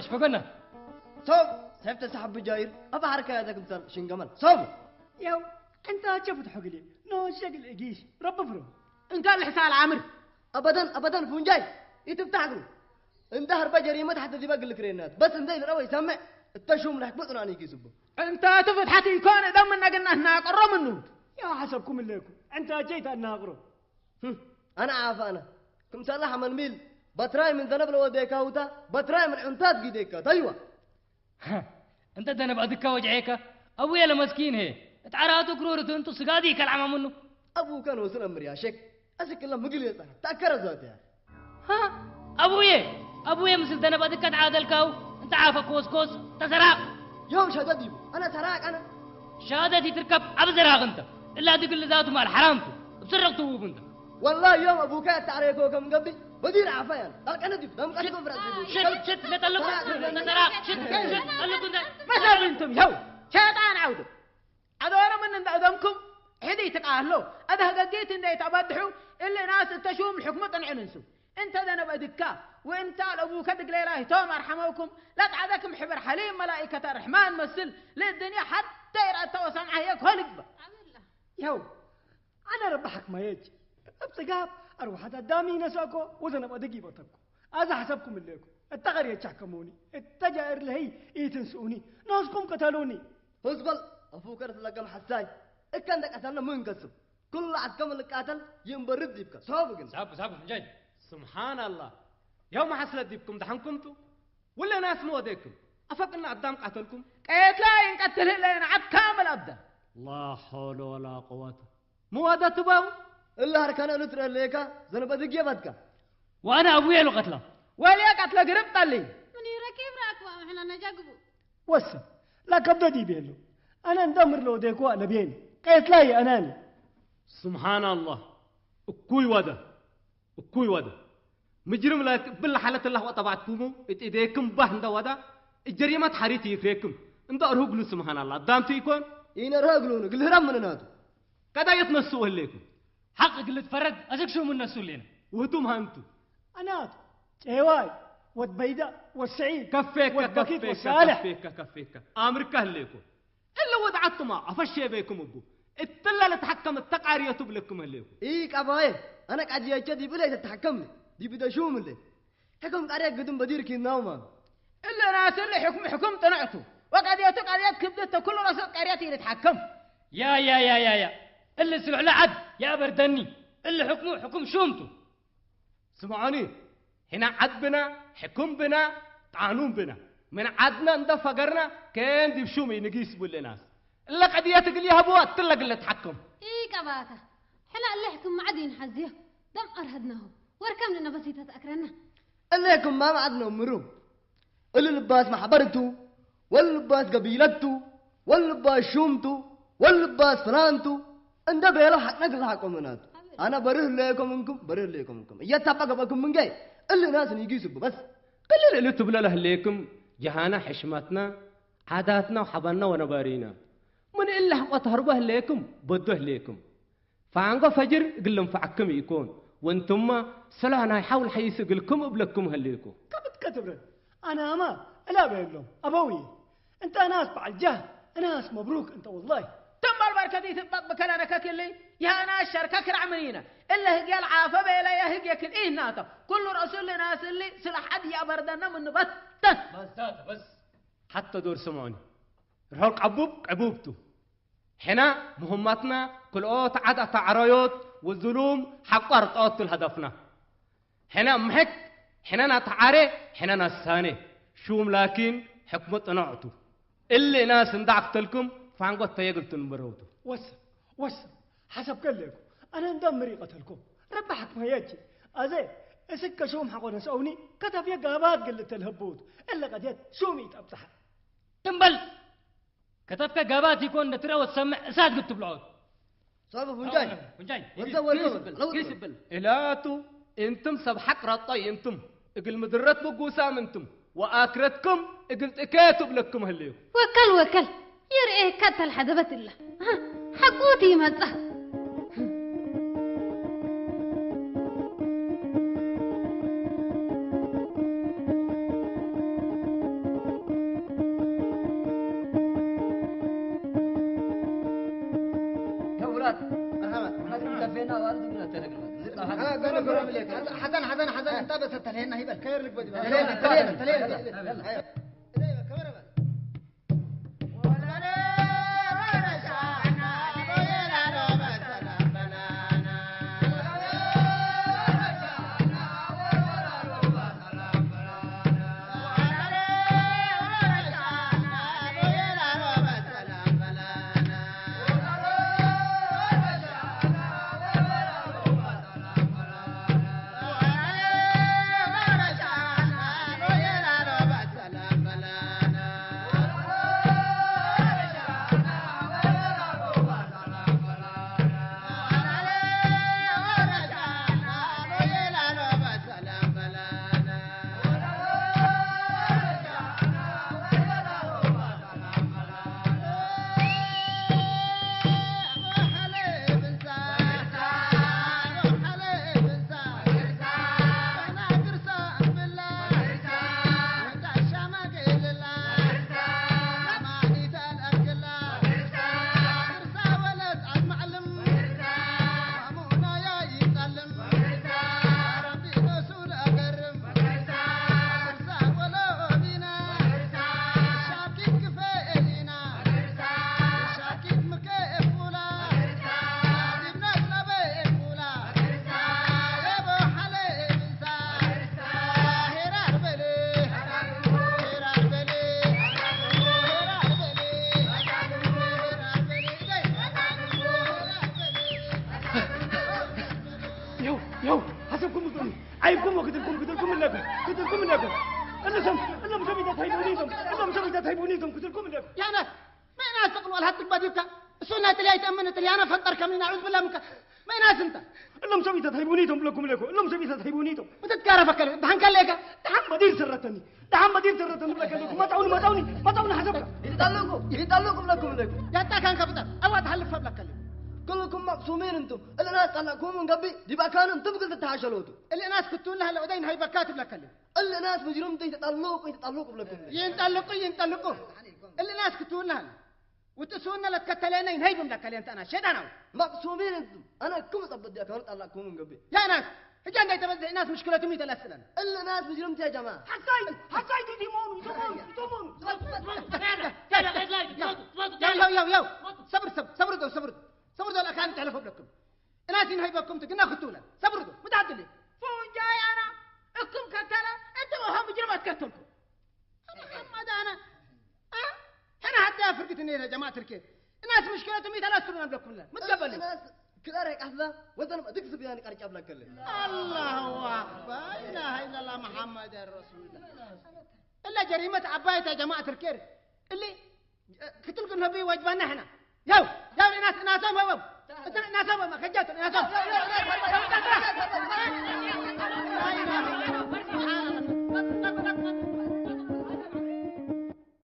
فقنا صوب سيفت سحب بجاير أبا حركة هذاك مثال شنقمل صوب يو أنت شفت حقلي نو شكل إجيش رب فرو إن كان الحسال عامر أبدا فونجاي يتفتحكم انت هربا جريمة حتى دي باقي الكرينات بس انت اللي روي سمع التشوم لك بطن عني كيسبه أنت تفت حتى يكون دم منك إنه هناك قرب منه يا حسبكم الليكم أنت جيت الناقرو أنا عارف أنا كم صلح من ميل بتراي من ذنب لو ديكا وتا بتراي من عنتات جديكا أيوة انت ذنب أدك وجعك أبويا لمسكين هي تعراتو كرورتو انتو سقادي كلام منه أبو كان وصل أمر يا شيخ أسك الله مقلي صح تأكر ذاتها ها أبويا مثل ذنب أدك تعادل كاو انت عارف كوس تسرق يوم شهادتي أنا سراق أنا شهادتي تركب أبزراغ انت إلا تقول ذاته مال حرامته بسرقته انت والله يوم أبوك تعريكو كم قبل بدير عفايا قالك أنا دي دم قصدو فرق شت لا تلقوا تسرق شت تلقوا ما صار انتم يو شيطان عودوا أدورا من أدمكم حدي تقالوا أده قديت إن يتبدحوا إلا ناس تشوم الحكمة تنعنسوا أنت ذنب أدكا وأنت أبوك دق ليلاه توم أرحموكم لا تعدكم حبر حليم ملائكة الرحمن مسل للدنيا حتى يرأى وسمعها هيك هلقبة يو أنا ربحك ما يجي أبتقاب أروح أدامي نساكو وذنب أدقي بطبكم هذا حسبكم الليكم التغير يتحكموني التجائر لهي يتنسوني ناسكم قتلوني هزبل أفوك رسل لكم حساي إكان دك أتنا منقسم كل عد كمل قاتل ينبرد ديبك صابقين صابوا جاي سبحان الله يوم حصلت ديبكم دحنكمتو ولا ناس موديكم أفقنا قدام قتلكم قيت لا ينقتل إلا ينعب كامل أبدا لا حول ولا قوة مودة تباو إلا هركانا نترى ليكا زنبا دقيا بدك وأنا أبويا له قتله وليا قتله قرب طلي مني ركيب راكوا احنا نجاقبو وسم لا كبدا دي بيلو أنا ندمر لو ديكوا نبيني قيت لاي أناني سبحان الله أكوي ودا مجرم لا بالله حالة الله وطبعتكم إيديكم بهند ودا الجريمة حريتي يفريكم انت أرهقلو سبحان الله دامتو يكون إين أرهقلو قل هرم من ناتو كذا يتنسوه لكم حق قلت فرد أزك شو من نسوا لنا وهتم هانتو أنا جواي والبيداء والسعيد كفيك أمريكا هليكم إلا ودعتما أفشي بيكم أبو التلا لتحكم التقارية تبلكم هليكم إيك أباي أنا قاعد يجدي بلا تتحكمني دي بدا شو من لي حكم قارية قدم بدير كي ناوما إلا ناس اللي حكم تنعتو وقعد يتقاريات كبدته كل راس قارياتي يتحكم يا اللي سلع لعد يا بردني اللي حكم شومته سمعوني هنا عد بنا حكم بنا قانون بنا من عدنا انت فقرنا كان دي بشومي نقيس بالناس اللي قد يتقلي هبوات تلق اللي تحكم ايه كباكا حلا اللي حكم معدين حزيه دم أرهدناه وركم لنا بسيطة أكرنا اللي يكون ما معدنا مرو اللي لباس محبرته واللي لباس قبيلته واللي لباس شومته واللي لباس فلانته انت بيلو حق نقل حقكم منات انا بره لكم منكم يتبقى بكم من جاي اللي ناس يقيسوا بس قلل اللي تبلا له ليكم جهانا حشمتنا عاداتنا وحبنا ونبارينا من إلا وتهربه ليكم بده ليكم فعنقو فجر قلهم فعكم يكون وانتم سلعنا يحاول حيث قلكم قبلكم هليكم كتبت أنا ما لا بيقولهم أبوي أنت ناس بعالجاه ناس مبروك أنت والله تم البركة دي تبقى بكلانا ككلي يا ناس شركة كرعمنينا إلا هي العافة بيلا يا هي يكن إيه ناتا كل رسول ناس اللي سلاح حد يبردنا من بطن بس حتى دور سمعوني رهوك عبوبته حنا مهمتنا كل اوت عدا تعريات والظلوم حق ارقات الهدفنا حنا محك حنا نتعاري حنا نساني شوم لكن حكمة نعتو اللي ناس ندعقتلكم فعنقو تيقلتن بروتو وسم حسب كلكم أنا ندمري قتلكم ربحك ما يجي أزي اسك شوم حقو نسوني كتب يا قابات قلت الهبوت إلا قد يد شومي تبصح تنبل كتبك قابات يكون نترى وتسمع اساد قلت بلعود صابه فنجاي كيسبل إلاتو انتم سبحك رطي انتم اقل مدرت بقوسام انتم وآكرتكم اقل تكاتب لكم هالليو وكل يرئي كتل حدبت الله حقوتي مزه حسن انت بس تلهينا هيبقى خير لك بدي تلهينا يو حسبكم مدوني عيبكم وكتلكم لكم انا مسوي ده تهيبونيتم كتلكم لكم يا ناس ما ناس تقول ولا هتك بديك السنة اللي يتأمنت اللي أنا فطر كمين أعوذ بالله منك ما ناس أنت انا مسوي ده تهيبونيتم لكم انا مسوي ده تهيبونيتم بتتكارف أكل دحين قال لك دحم بدير سرتني لكم ما تعوني حسبك يطلقوا لكم يا أنت كان كبتر أول تحلف فبلك كلم كلكم مقسومين انتم اللي ناس طلعكم من قبل دي بقى كان انتم بقى تتحاشلوتوا اللي ناس كنتوا لها العدين هاي بكاتب لك كلم اللي ناس مجرم يتطلقوا لكم ينطلقوا اللي ناس كنتوا لها وتسونا لك كتلين هيبم لك اللي أنا شد أنا مقسومين انتم انا كم صبت دي كان طلعكم من قبل يا ناس هجان دايت بس ناس مشكلتهم يتلسلن اللي ناس مجرم يا جماعه حسايد يديمون يو صبر دول أكان تعرفوا لكم ناس هاي بكم تقنا خطولا صبر دول متعدل فون جاي أنا أكم كتلا أنتم وهم مجرمات كتلكم محمد أنا هنا حتى فرقة يا جماعة الكيف الناس مشكلتهم يتلسلون لكم لا متقبلين الناس كلارك أحلى وزن ما تكسب يعني قريب قبل كله الله أكبر لا إله إلا الله محمد رسول الله إلا جريمة عباية يا جماعة الكير اللي كتلكم النبي واجبنا احنا يو ناس ما خجاتوا ناس